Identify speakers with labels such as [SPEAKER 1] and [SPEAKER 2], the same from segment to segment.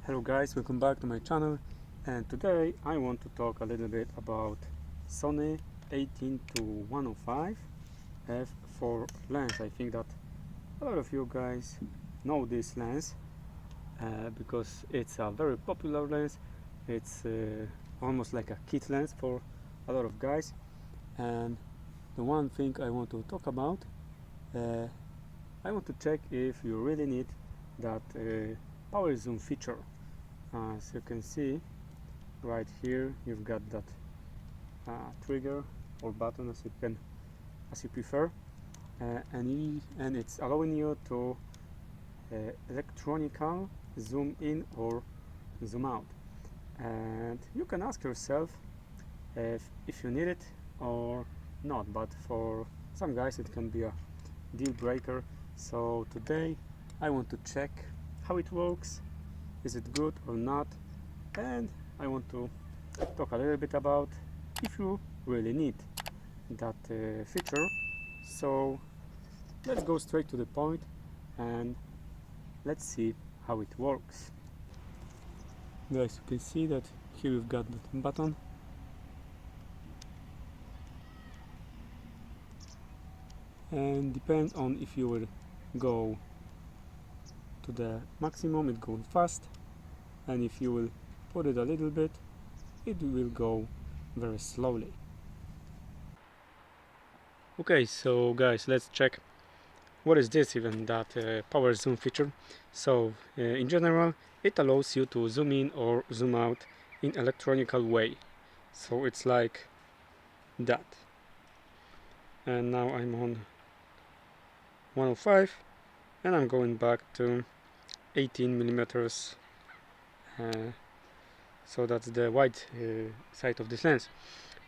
[SPEAKER 1] Hello guys, welcome back to my channel, and today I want to talk a little bit about Sony 18-105 f4 lens. I think that a lot of you guys know this lens because it's a very popular lens. It's almost like a kit lens for a lot of guys, and the one thing I want to talk about, I want to check if you really need that power zoom feature. As you can see right here, you've got that trigger or button, as you prefer, and it's allowing you to electronical zoom in or zoom out, and you can ask yourself if you need it or not. But for some guys it can be a deal breaker. So today I want to check how it works. Is it good or not? And I want to talk a little bit about if you really need that feature. So let's go straight to the point and let's see how it works. Guys, you can see that here we've got that button, and depends on if you will go to the maximum, it goes fast, and if you will put it a little bit, it will go very slowly. Okay, so guys, let's check what is this even, that power zoom feature. So in general it allows you to zoom in or zoom out in electronical way, so it's like that. And now I'm on 105 and I'm going back to 18 millimeters, so that's the wide side of this lens.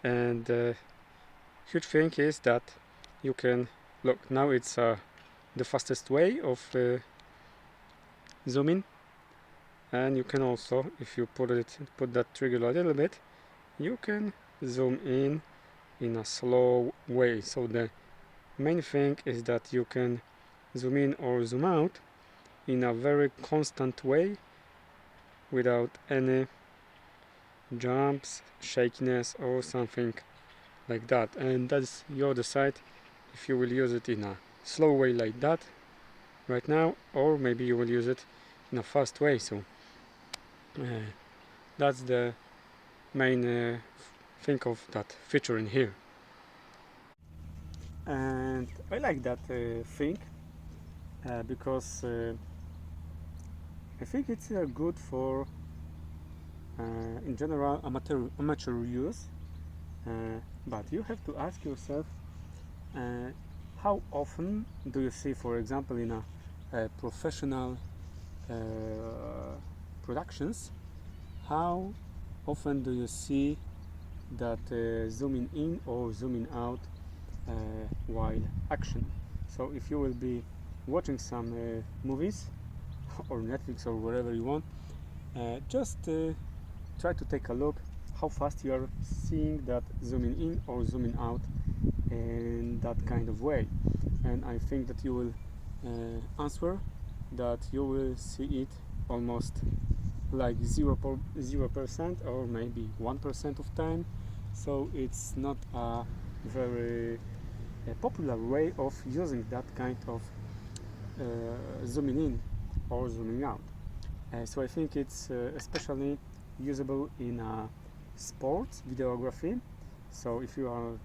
[SPEAKER 1] And the huge thing is that you can look, now it's the fastest way of zooming, and you can also, if you put that trigger a little bit, you can zoom in a slow way. So the main thing is that you can zoom in or zoom out in a very constant way without any jumps, shakiness or something like that. And that's your decide if you will use it in a slow way like that right now, or maybe you will use it in a fast way. So that's the main thing of that feature in here, and I like that thing because I think it's good for in general amateur use, but you have to ask yourself how often do you see, for example, in a professional productions, how often do you see that zooming in or zooming out while action? So if you will be watching some movies or Netflix or wherever you want, just try to take a look how fast you are seeing that zooming in or zooming out in that kind of way, and I think that you will answer that you will see it almost like 0% or maybe 1% of time. So it's not a very popular way of using that kind of zooming in or zooming out. So I think it's especially usable in sports videography. So if you are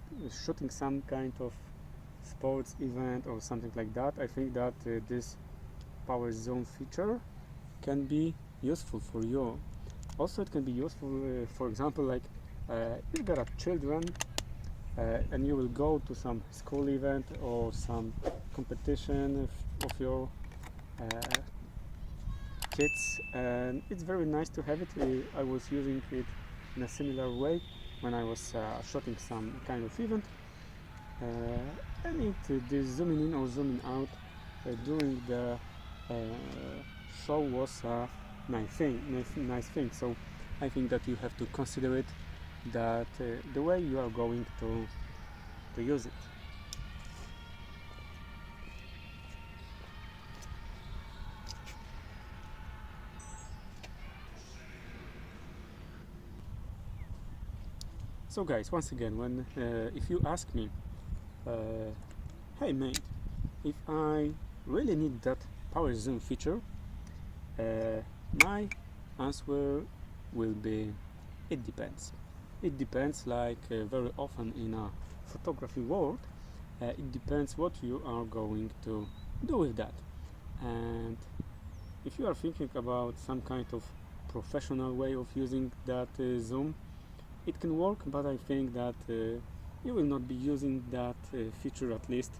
[SPEAKER 1] shooting some kind of sports event or something like that, I think that this power zoom feature can be useful for you. Also, it can be useful, for example, like if there are children and you will go to some school event or some competition of your kids, and it's very nice to have it. I was using it in a similar way when I was shooting some kind of event, and this zooming in or zooming out during the show was a nice thing. So I think that you have to consider it, that the way you are going to use it. So guys, once again, when if you ask me, hey mate, if I really need that power zoom feature, my answer will be it depends. It depends, like very often in a photography world, it depends what you are going to do with that. And if you are thinking about some kind of professional way of using that zoom, it can work, but I think that you will not be using that feature, at least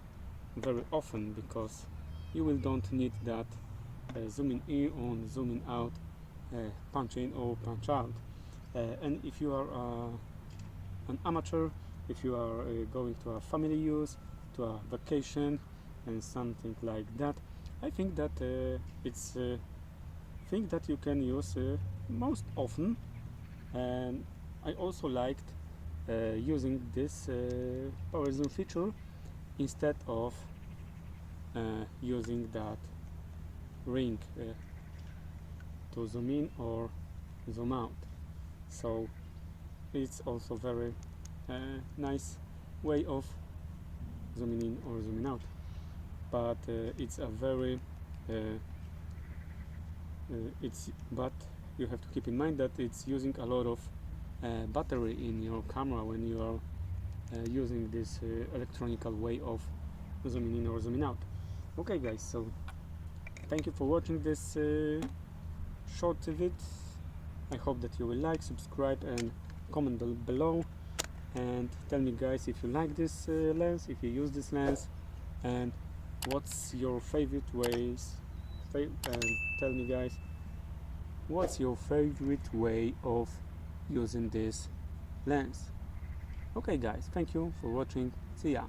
[SPEAKER 1] very often, because you will don't need that zooming in or zooming out, punch in or punch out. And if you are an amateur, if you are going to a family use, to a vacation and something like that, I think that it's thing that you can use most often. And I also liked using this power zoom feature instead of using that ring to zoom in or zoom out. So it's also very nice way of zooming in or zooming out, but it's a very but you have to keep in mind that it's using a lot of battery in your camera when you are using this electronical way of zooming in or zooming out. Okay guys, so thank you for watching this short vid. I hope that you will like, subscribe and comment below, and tell me guys if you like this lens, if you use this lens, and what's your favorite ways, and tell me guys what's your favorite way of using this lens. Okay guys, thank you for watching, see ya.